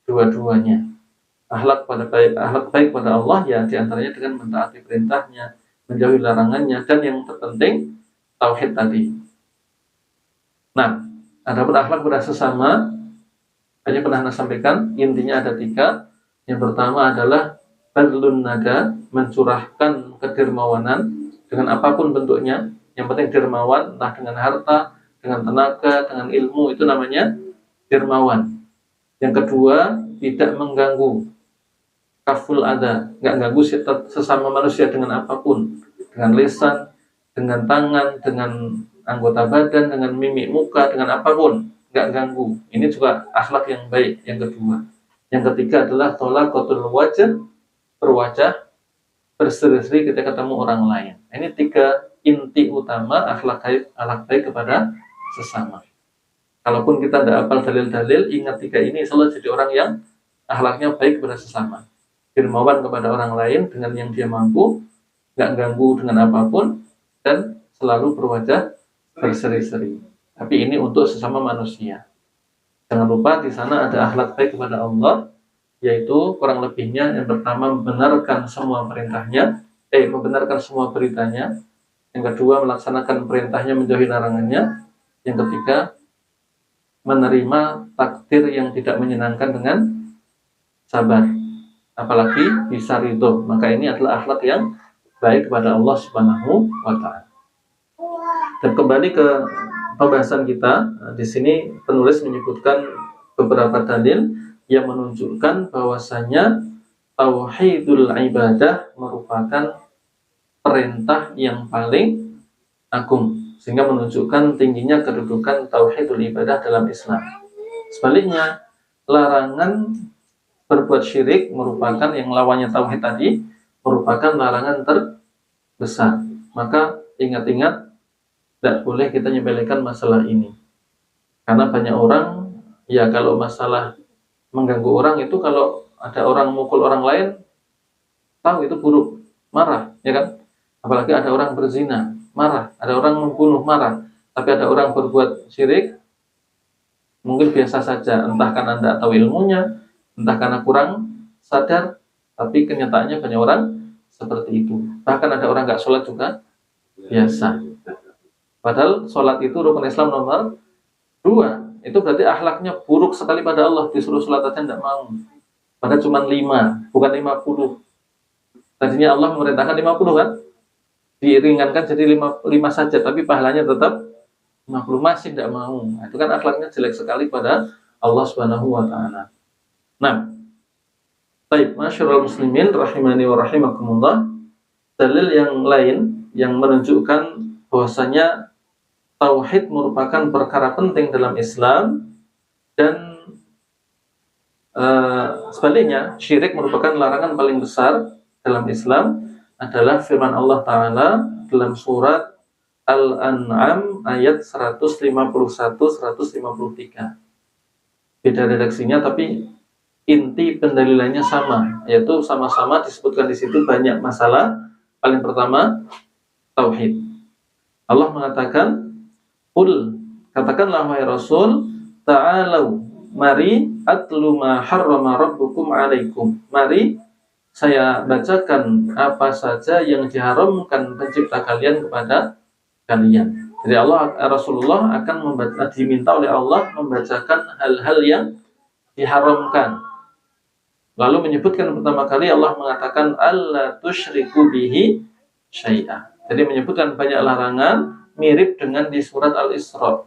dua-duanya. Akhlak baik pada Allah ya diantaranya dengan mentaati perintahnya, menjauhi larangannya, dan yang terpenting tauhid tadi. Nah, adapun akhlak pada sesama, hanya pernah saya sampaikan, intinya ada 3. Yang pertama adalah badlun nada, mencurahkan kedermawanan dengan apapun bentuknya. Yang penting dermawan, entah dengan harta, dengan tenaga, dengan ilmu, itu namanya dermawan. Yang kedua, tidak mengganggu, kaful ada, nggak ganggu sesama manusia dengan apapun, dengan lisan, dengan tangan, dengan anggota badan, dengan mimik muka, dengan apapun, nggak ganggu. Ini juga akhlak yang baik. Yang kedua. Yang ketiga adalah tolaqatul wajh, berwajah berseri-seri ketika ketemu orang lain. Ini 3 inti utama akhlak baik kepada sesama. Kalaupun kita tidak hafal dalil-dalil, ingat 3 ini, selalu jadi orang yang akhlaknya baik kepada sesama. Dermawan kepada orang lain dengan yang dia mampu, nggak ganggu dengan apapun, dan selalu berwajah berseri-seri. Tapi ini untuk sesama manusia. Jangan lupa di sana ada akhlak baik kepada Allah, yaitu kurang lebihnya yang pertama membenarkan semua perintahnya, membenarkan semua beritanya. Yang kedua melaksanakan perintahnya, menjauhi larangannya. Yang ketiga menerima takdir yang tidak menyenangkan dengan sabar, apalagi bisa ridho. Maka ini adalah akhlak yang baik kepada Allah Subhanahu wa taala. Dan kembali ke pembahasan kita, di sini penulis menyebutkan beberapa dalil yang menunjukkan bahwasanya tauhidul ibadah merupakan perintah yang paling agung, sehingga menunjukkan tingginya kedudukan tauhidul ibadah dalam Islam. Sebaliknya, larangan berbuat syirik merupakan yang lawannya tauhid tadi, merupakan larangan terbesar. Maka ingat-ingat, tidak boleh kita menyepelekan masalah ini. Karena banyak orang, ya kalau masalah mengganggu orang itu, kalau ada orang mukul orang lain, tahu itu buruk, marah, ya kan? Apalagi ada orang berzina, marah. Ada orang membunuh, marah. Tapi ada orang berbuat syirik, mungkin biasa saja. Entah karena tidak tahu ilmunya, entah karena kurang sadar, tapi kenyataannya banyak orang seperti itu. Bahkan ada orang nggak sholat juga, biasa. Padahal sholat itu rukun Islam nomor 2. Itu berarti akhlaknya buruk sekali pada Allah. Disuruh sholat aja tidak mau. Padahal cuma 5, bukan 50. Tadinya Allah memerintahkan 50 kan? Diringankan jadi 5 saja, tapi pahalanya tetap 50, masih tidak mau. Itu kan akhlaknya jelek sekali pada Allah Subhanahu wa taala. Nah, baik, masyarul muslimin rahimani wa rahimakumullah. Dalil yang lain yang menunjukkan bahwasanya tauhid merupakan perkara penting dalam Islam, dan sebaliknya syirik merupakan larangan paling besar dalam Islam, adalah firman Allah Ta'ala dalam surat Al-An'am ayat 151-153. Beda redaksinya, tapi inti pendalilannya sama, yaitu sama-sama disebutkan di situ banyak masalah. Paling pertama, tauhid. Allah mengatakan, "Qul," katakanlah wahai Rasul, "Ta'alau, mari atlu ma harrama rabbukum 'alaikum." Mari saya bacakan apa saja yang diharamkan pencipta kalian kepada kalian. Jadi Rasulullah akan diminta oleh Allah membacakan hal-hal yang diharamkan. Lalu menyebutkan pertama kali Allah mengatakan alla tusyriku bihi syai'a. Jadi menyebutkan banyak larangan mirip dengan di surat Al-Isra.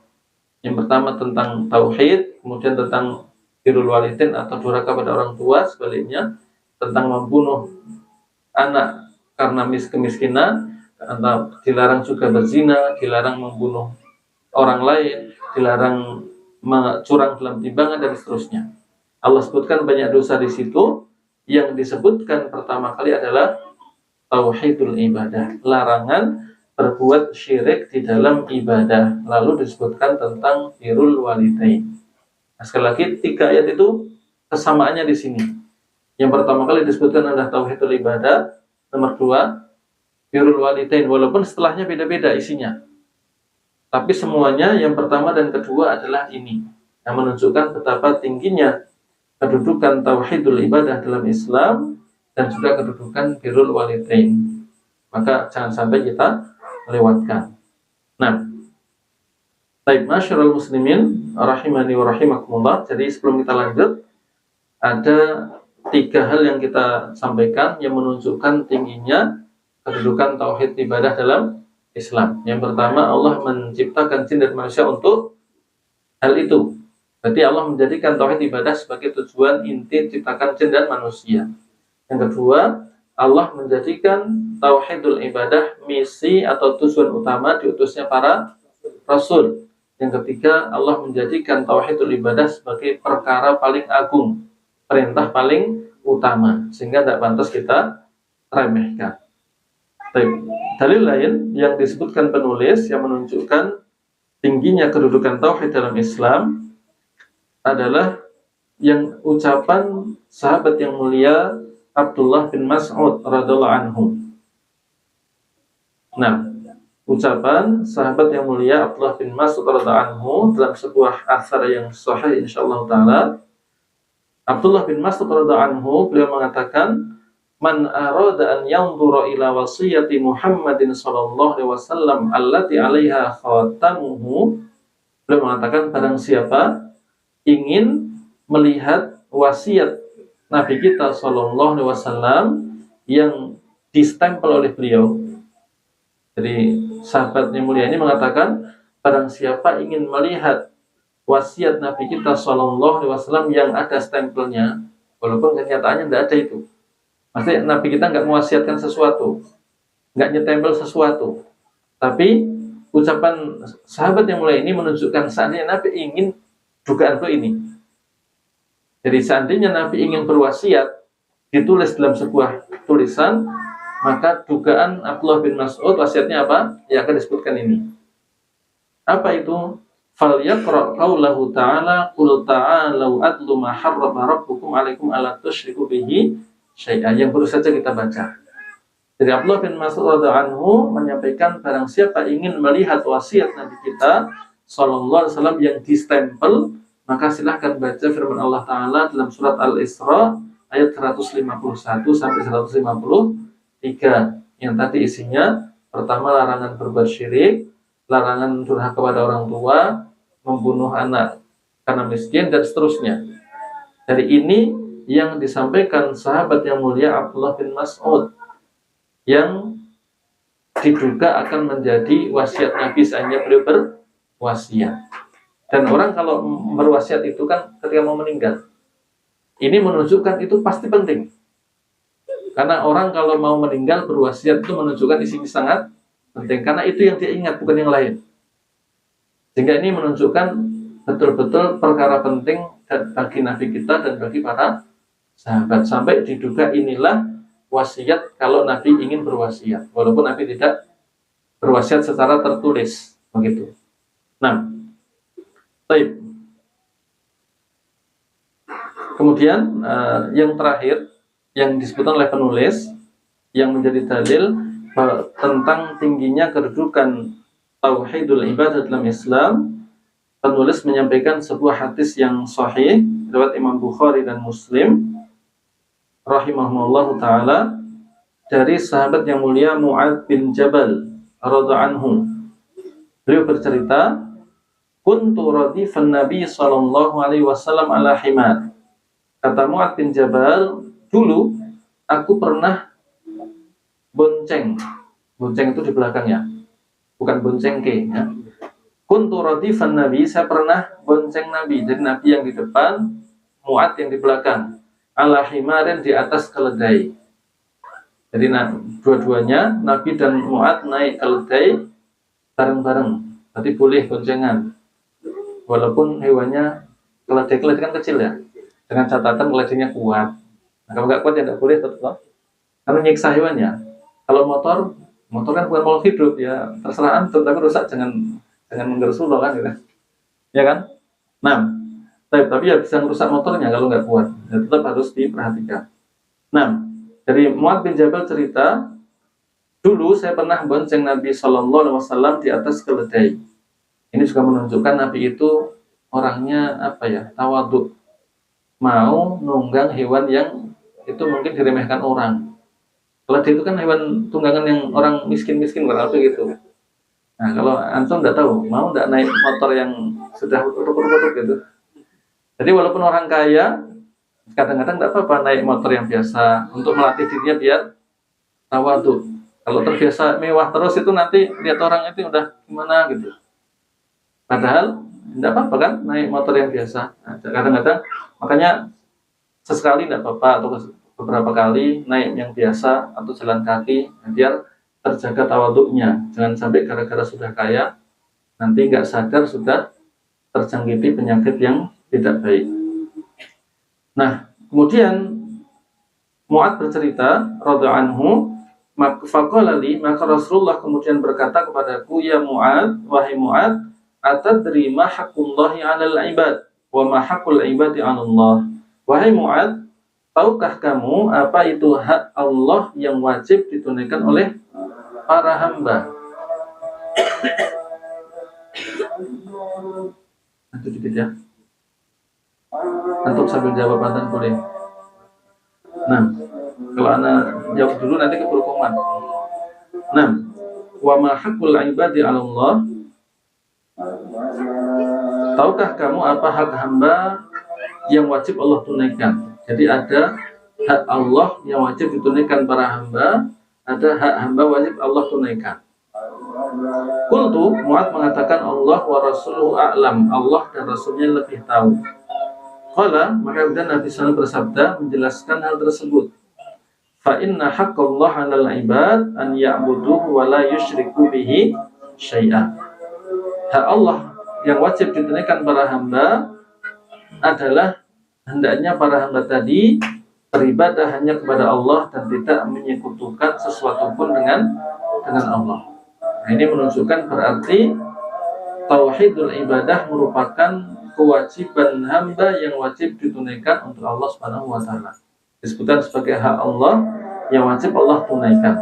Yang pertama tentang tauhid, kemudian tentang birrul walidain atau durhaka pada orang tua, sebaliknya tentang membunuh anak karena kemiskinan, atau dilarang juga berzina, dilarang membunuh orang lain, dilarang curang dalam timbangan, dan seterusnya. Allah sebutkan banyak dosa di situ. Yang disebutkan pertama kali adalah tauhidul ibadah, larangan berbuat syirik di dalam ibadah. Lalu disebutkan tentang birrul walidain. Nah, sekali lagi 3 ayat itu kesamaannya di sini. Yang pertama kali disebutkan adalah tauhidul ibadah, nomor 2 birrul walidain, walaupun setelahnya beda-beda isinya. Tapi semuanya yang pertama dan kedua adalah ini, yang menunjukkan betapa tingginya kedudukan tauhidul ibadah dalam Islam dan juga kedudukan birrul walidain. Maka jangan sampai kita lewatkan. Nah, baik, masyarul muslimin rahimani wa rahimakumullah. Jadi sebelum kita lanjut, ada 3 hal yang kita sampaikan yang menunjukkan tingginya kedudukan tauhid ibadah dalam Islam. Yang pertama, Allah menciptakan jin dan manusia untuk hal itu. Berarti Allah menjadikan tauhid ibadah sebagai tujuan inti ciptakan jin dan manusia. Yang kedua, Allah menjadikan tauhidul ibadah misi atau tujuan utama diutusnya para rasul. Yang ketiga, Allah menjadikan tauhidul ibadah sebagai perkara paling agung, perintah paling utama, sehingga tidak pantas kita remehkan. Dalil lain yang disebutkan penulis yang menunjukkan tingginya kedudukan tauhid dalam Islam adalah yang ucapan sahabat yang mulia Abdullah bin Mas'ud radhiyallahu anhu. Nah, ucapan sahabat yang mulia Abdullah bin Mas'ud radhiyallahu anhu dalam sebuah athar yang sahih insyaallah taala, Abdullah bin Mas'ud radhiyallahu anhu beliau mengatakan, "Man arada an yanzura ila wasiyati Muhammadin sallallahu alaihi wasallam allati 'alaiha khatamuhu." Beliau mengatakan, barang siapa ingin melihat wasiat Nabi kita sallallahu alaihi wasallam yang distempel oleh beliau. Jadi sahabat yang mulia ini mengatakan, barang siapa ingin melihat wasiat Nabi kita Shallallahu Alaihi Wasallam yang ada stempelnya, walaupun kenyataannya tidak ada itu. Maksudnya Nabi kita nggak mewasiatkan sesuatu, nggak nyetempel sesuatu, tapi ucapan sahabat yang mulai ini menunjukkan seandainya Nabi ingin dugaanku ini. Jadi seandainya Nabi ingin berwasiat, ditulis dalam sebuah tulisan, maka dugaan Abdullah bin Mas'ud wasiatnya apa? Ya akan disebutkan ini. Apa itu? Falyaqra qaulahu ta'ala qul ta'alu atlu ma harrama rabbukum 'alaikum alla tusyriku bihi syai'an. Yang baru saja kita baca. Jadi Abdullah bin Mas'ud radhiyallahu anhu menyampaikan barang siapa ingin melihat wasiat Nabi kita sallallahu alaihi wasallam yang distempel, maka silahkan baca firman Allah Ta'ala dalam surat Al-Isra ayat 151 sampai 153 yang tadi isinya pertama larangan berbuat syirik, larangan durhaka kepada orang tua, membunuh anak karena miskin, dan seterusnya. Dari ini yang disampaikan sahabat yang mulia Abdullah bin Mas'ud yang diduga akan menjadi wasiat Nabi seandainya beliau berwasiat. Dan orang kalau berwasiat itu kan ketika mau meninggal. Ini menunjukkan itu pasti penting. Karena orang kalau mau meninggal berwasiat itu menunjukkan isinya sangat penting. Karena itu yang dia ingat, bukan yang lain. Sehingga ini menunjukkan betul-betul perkara penting bagi Nabi kita dan bagi para sahabat. Sampai diduga inilah wasiat kalau Nabi ingin berwasiat. Walaupun Nabi tidak berwasiat secara tertulis. Begitu. Nah, baik. Kemudian yang terakhir yang disebutkan oleh penulis yang menjadi dalil tentang tingginya kedudukan tauhidul ibadah dalam Islam, penulis menyampaikan sebuah hadis yang sahih riwayat Imam Bukhari dan Muslim rahimahullah taala dari sahabat yang mulia Mu'adz bin Jabal radhiyallahu anhu. Beliau bercerita, kuntu radifan Nabi sallallahu alaihi wasallam ala himar. Kata Mu'adz bin Jabal, dulu aku pernah bonceng. Bonceng itu di belakangnya, bukan bonceng ke. Ya. Kuntu radifan Nabi, saya pernah bonceng Nabi. Jadi Nabi yang di depan, Mu'adz yang di belakang. Ala himarin, di atas keledai. Jadi dua-duanya Nabi dan Mu'adz naik keledai bareng-bareng. Berarti boleh boncengan. Walaupun hewannya keledai kan kecil ya. Dengan catatan keledainya kuat. Nah, kalau nggak kuat ya nggak boleh tetap. Karena nyiksa hewannya. Kalau motor kan bukan makhluk hidup ya, terserah antum, tapi rusak jangan menggerusulah kan gitu. Ya kan? Nah, tapi ya bisa merusak motornya kalau nggak kuat. Ya, tetap harus diperhatikan. Nah, dari Mu'adz bin Jabal cerita, dulu saya pernah bonceng Nabi Shallallahu Alaihi Wasallam di atas keledai. Ini juga menunjukkan Nabi itu orangnya tawadhu, mau nunggang hewan yang itu mungkin diremehkan orang. Keledai itu kan hewan tunggangan yang orang miskin-miskin berarti gitu. Nah, kalau antum nggak tahu, mau nggak naik motor yang sudah utuk-utuk gitu. Jadi walaupun orang kaya, kadang-kadang nggak apa-apa naik motor yang biasa untuk melatih dirinya biar tawadhu. Kalau terbiasa mewah terus itu nanti lihat orang itu udah gimana gitu. Padahal tidak apa-apa kan naik motor yang biasa. Nah, kadang-kadang makanya sesekali tidak apa-apa atau beberapa kali naik yang biasa atau jalan kaki biar terjaga tawaduknya. Jangan sampai gara-gara sudah kaya nanti nggak sadar sudah terjangkiti penyakit yang tidak baik. Nah, kemudian Mu'adz bercerita radhiyallahu anhu, faqala li, maka Rasulullah kemudian berkata kepadaku, ya Mu'adz, wahai Mu'adz, atadri ma haqqullahi 'alal 'ibad wa ma haqqul 'ibadi 'ala Allah. Wahai Mu'adz, tahukah kamu apa itu hak Allah yang wajib ditunaikan oleh para hamba? Nanti dikit ya. Antum sambil jawab pantan boleh. Nah, kalau anak jawab dulu nanti keburu komat. Nah, wa ma haqqul 'ibadi 'ala Allah. Tahukah kamu apa hak hamba yang wajib Allah tunaikan? Jadi ada hak Allah yang wajib ditunaikan para hamba, ada hak hamba wajib Allah tunaikan. Qultu, Mu'adz mengatakan Allah wa rasuluhu a'lam, Allah dan Rasulnya lebih tahu. Qala, maka kemudian Nabi SAW bersabda menjelaskan hal tersebut. Fa inna haqqallah 'alal ibad an ya'buduhu wa la yusyriku bihi syai'an. Hak Allah yang wajib ditunaikan para hamba adalah hendaknya para hamba tadi beribadah hanya kepada Allah dan tidak menyekutukan sesuatu pun dengan Allah. Nah, ini menunjukkan berarti tauhidul ibadah merupakan kewajiban hamba yang wajib ditunaikan untuk Allah Subhanahu wa taala. Disebutkan sebagai hak Allah yang wajib Allah tunaikan.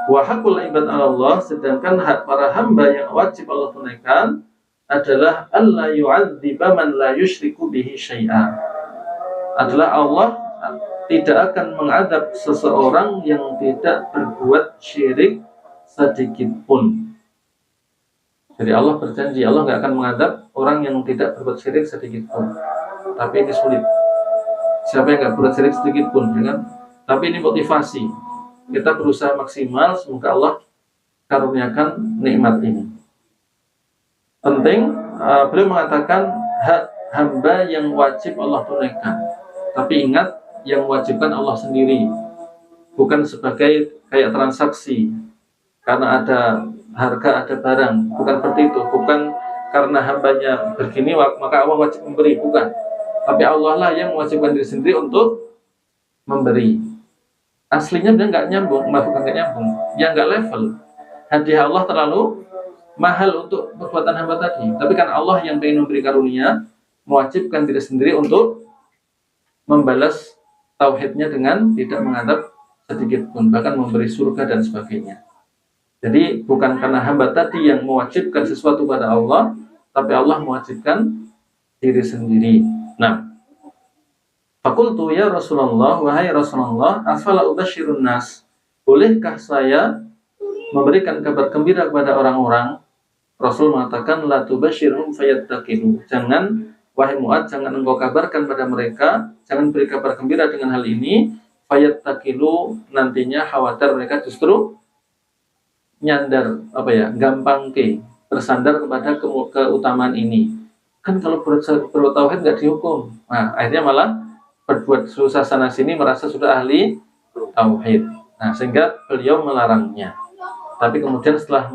Wa haqqul ibad 'ala Allah, sedangkan hak para hamba yang wajib Allah tunaikan adalah alla yu'adziba man la yusyriku bihi syai'a. Adalah Allah tidak akan mengadab seseorang yang tidak berbuat syirik sedikit pun. Jadi Allah berjanji, Allah nggak akan mengadab orang yang tidak berbuat syirik sedikit pun. Tapi ini sulit. Siapa yang nggak berbuat syirik sedikit pun, ya kan? Tapi ini motivasi. Kita berusaha maksimal, semoga Allah karuniakan nikmat ini. Penting, beliau mengatakan hak hamba yang wajib Allah tunaikan. Tapi ingat, yang wajibkan Allah sendiri, bukan sebagai kayak transaksi. Karena ada harga, ada barang, bukan seperti itu. Bukan karena hambanya begini maka Allah wajib memberi, bukan. Tapi Allah lah yang mewajibkan diri sendiri untuk memberi. Aslinya dia nggak nyambung, bukan nggak nyambung, ya nggak level. Hadiah Allah terlalu mahal untuk perbuatan hamba tadi. Tapi kan Allah yang ingin memberi karunia, mewajibkan diri sendiri untuk membalas tauhidnya dengan tidak mengadab sedikit pun, bahkan memberi surga dan sebagainya. Jadi bukan karena hamba tadi yang mewajibkan sesuatu pada Allah, tapi Allah mewajibkan diri sendiri. Nah, fakultu ya Rasulullah, wahai Rasulullah, afala ubashirun nas, bolehkah saya memberikan kabar gembira kepada orang-orang? Rasul mengatakan la tubashirhum fayattaqilu. Jangan, wahai Mu'adz, jangan engkau kabarkan pada mereka, jangan beri kabar gembira dengan hal ini, fayattaqilu, nantinya khawatir mereka justru nyandar, gampang bersandar kepada keutamaan ini. Kan kalau berbuat tauhid nggak dihukum. Nah, akhirnya malah berbuat susah sana sini, merasa sudah ahli tauhid. Nah, sehingga beliau melarangnya. Tapi kemudian setelah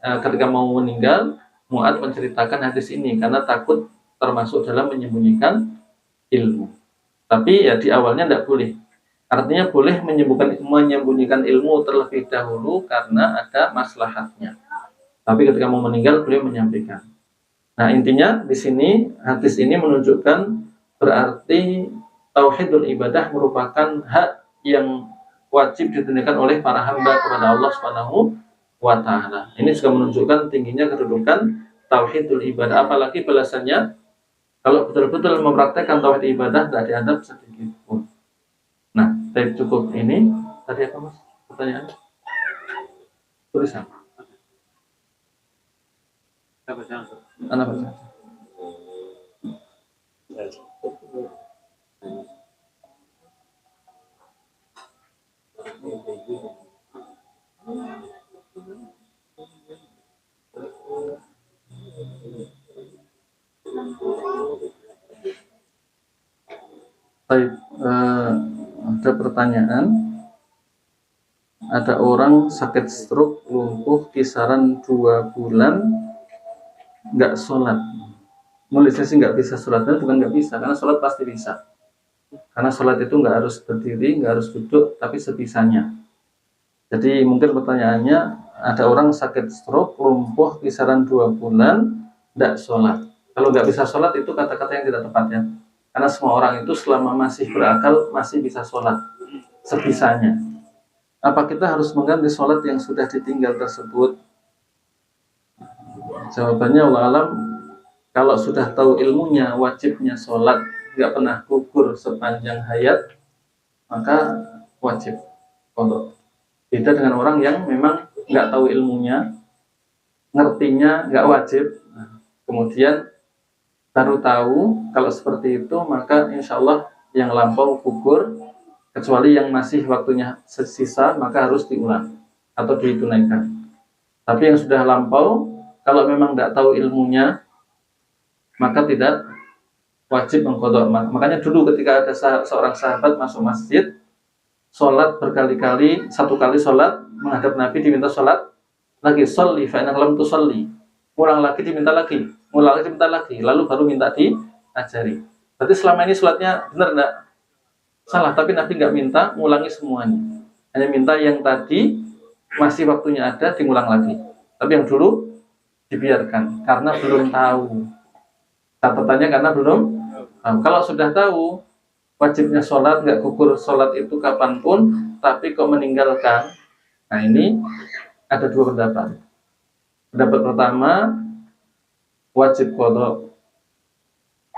ketika mau meninggal, Mu'adz menceritakan hadis ini karena takut termasuk dalam menyembunyikan ilmu. Tapi ya di awalnya tidak boleh. Artinya boleh menyembunyikan ilmu terlebih dahulu karena ada maslahatnya. Tapi ketika mau meninggal, beliau menyampaikan. Nah, intinya di sini hadis ini menunjukkan berarti tauhidul ibadah merupakan hak yang wajib ditunaikan oleh para hamba kepada Allah Subhanahu wa taala. Ini juga menunjukkan tingginya kedudukan tauhidul ibadah, apalagi balasannya kalau betul-betul mempraktekkan tauhid ibadah tidak diadab sedikit pun. Nah, saya cukup ini. Tadi apa Mas? Pertanyaan? Tulisan. Anak baca. Baik, ada pertanyaan. Ada orang sakit stroke, lumpuh kisaran 2 bulan, nggak sholat. Nulisnya sih nggak bisa sholat, bukan nggak bisa, karena sholat pasti bisa. Karena sholat itu nggak harus berdiri, nggak harus duduk, tapi sebisanya. Jadi mungkin pertanyaannya, ada orang sakit stroke, lumpuh kisaran 2 bulan, nggak sholat. Kalau nggak bisa sholat itu kata-kata yang tidak tepat ya. Karena semua orang itu selama masih berakal masih bisa sholat sebisanya. Apa kita harus mengganti sholat yang sudah ditinggal tersebut? Jawabannya Allah alam, kalau sudah tahu ilmunya, wajibnya sholat, nggak pernah gugur sepanjang hayat, maka wajib kodok. Beda dengan orang yang memang nggak tahu ilmunya, ngertinya nggak wajib, kemudian baru tahu kalau seperti itu, maka insya Allah yang lampau gugur, kecuali yang masih waktunya sisa, maka harus diulang atau ditunaikan. Tapi yang sudah lampau, kalau memang tidak tahu ilmunya, maka tidak wajib mengqadha. Makanya dulu ketika ada seorang sahabat masuk masjid, sholat berkali-kali, satu kali sholat menghadap Nabi diminta sholat lagi, sholli fa innaka lam tusolli, ulang lagi diminta lagi, ulang lagi diminta lagi, lalu baru minta diajari. Berarti selama ini sholatnya benar enggak? Salah, tapi Nabi nggak minta ngulangi semuanya, hanya minta yang tadi masih waktunya ada diulang lagi. Tapi yang dulu dibiarkan karena belum tahu. Catatannya karena belum tahu. Kalau sudah tahu wajibnya sholat, nggak gugur sholat itu kapanpun, tapi kok meninggalkan, nah ini ada dua pendapat. Pendapat pertama wajib qadha.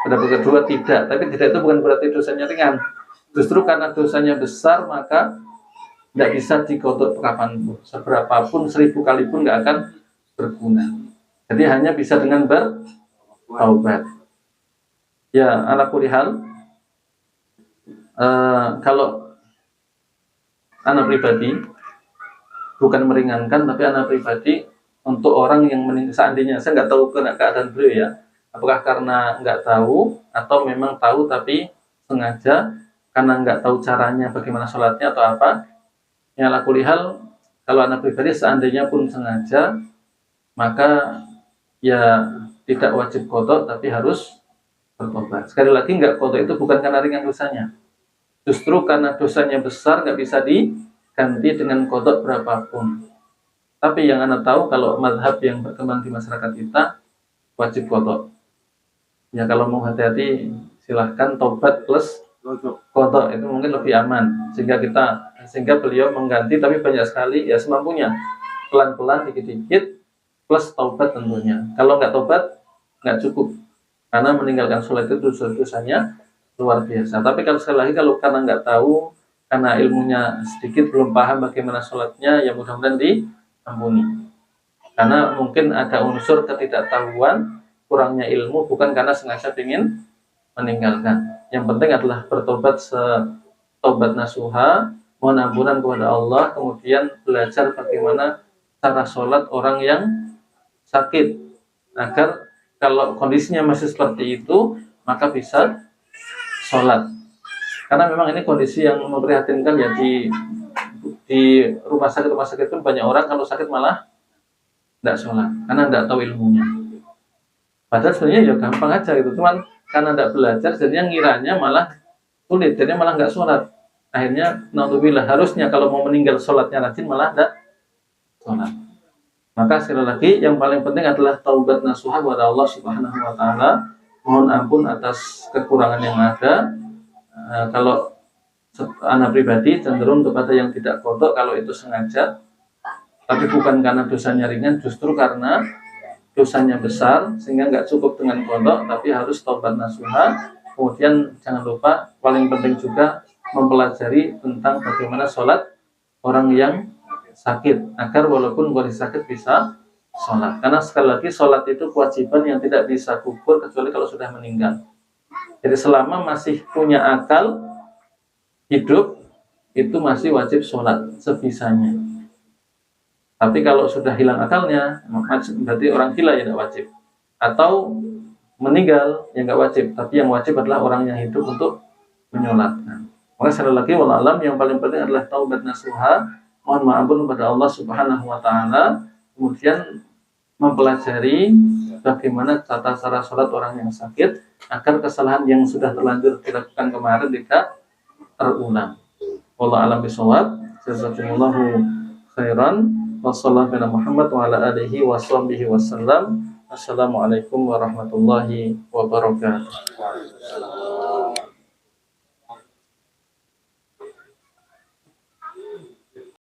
Pendapat kedua tidak, tapi tidak itu bukan berarti dosanya ringan. Justru karena dosanya besar maka tidak bisa diqadha kapanpun, seberapapun, 1000 kali pun nggak akan berguna. Jadi hanya bisa dengan bertaubat. Ya, ala kulli hal, kalau anak pribadi bukan meringankan, tapi anak pribadi untuk orang yang meninggal, seandainya saya nggak tahu keadaan beliau ya, apakah karena nggak tahu atau memang tahu tapi sengaja karena nggak tahu caranya bagaimana sholatnya atau apa. Ya, ala kulli hal, kalau anak pribadi seandainya pun sengaja, maka ya tidak wajib qadha tapi harus bertobat. Sekali lagi, nggak qadha itu bukan karena ringan dosanya, justru karena dosanya besar nggak bisa diganti dengan qadha berapapun. Tapi yang Anda tahu, kalau mazhab yang berkembang di masyarakat kita wajib qadha. Ya, kalau mau hati-hati silahkan taubat plus qadha, itu mungkin lebih aman, sehingga beliau mengganti, tapi banyak sekali ya semampunya, pelan-pelan, dikit-dikit, plus taubat tentunya. Kalau nggak taubat nggak cukup, karena meninggalkan sholat itu dosanya luar biasa. Tapi kalau sekali lagi, kalau karena nggak tahu, karena ilmunya sedikit, belum paham bagaimana sholatnya, ya mudah-mudahan diampuni. Karena mungkin ada unsur ketidaktahuan, kurangnya ilmu, bukan karena sengaja ingin meninggalkan. Yang penting adalah bertobat setobat nasuha, mohon ampunan kepada Allah, kemudian belajar bagaimana cara sholat orang yang sakit, agar kalau kondisinya masih seperti itu, maka bisa sholat. Karena memang ini kondisi yang memprihatinkan ya, di rumah sakit pun banyak orang kalau sakit malah tidak sholat, karena tidak tahu ilmunya. Padahal sebenarnya ya gampang aja gitu, cuman karena tidak belajar, jadinya ngiranya malah sulit, jadinya malah nggak sholat. Akhirnya, naudzubillah, harusnya kalau mau meninggal sholatnya rajin, malah tidak sholat. Maka sekali lagi, yang paling penting adalah taubat nasuha kepada Allah Subhanahu wa Ta'ala. Mohon ampun atas kekurangan yang ada. Kalau anak pribadi cenderung kepada yang tidak qadha kalau itu sengaja, tapi bukan karena dosanya ringan, justru karena dosanya besar sehingga nggak cukup dengan qadha, tapi harus taubat nasuha. Kemudian jangan lupa, paling penting juga mempelajari tentang bagaimana sholat orang yang sakit, agar walaupun kondisi sakit bisa sholat. Karena sekali lagi, sholat itu kewajiban yang tidak bisa gugur kecuali kalau sudah meninggal. Jadi selama masih punya akal hidup, itu masih wajib sholat sebisanya. Tapi kalau sudah hilang akalnya, berarti orang gila ya tidak wajib. Atau meninggal ya nggak wajib. Tapi yang wajib adalah orang yang hidup untuk menyolatkan. Maka sekali lagi, wallahu alam, yang paling penting adalah taubat nasuha, mohon maaf kepada Allah Subhanahu wa Ta'ala, kemudian mempelajari bagaimana tata cara sholat orang yang sakit, agar kesalahan yang sudah terlanjur dilakukan kemarin tidak terulang. Wallahu alam bishawab. Jazakumullahu khairan. Wassalamualaikum Muhammad wa ala alihi wa sahbihi wasallam. Assalamualaikum warahmatullahi wabarakatuh.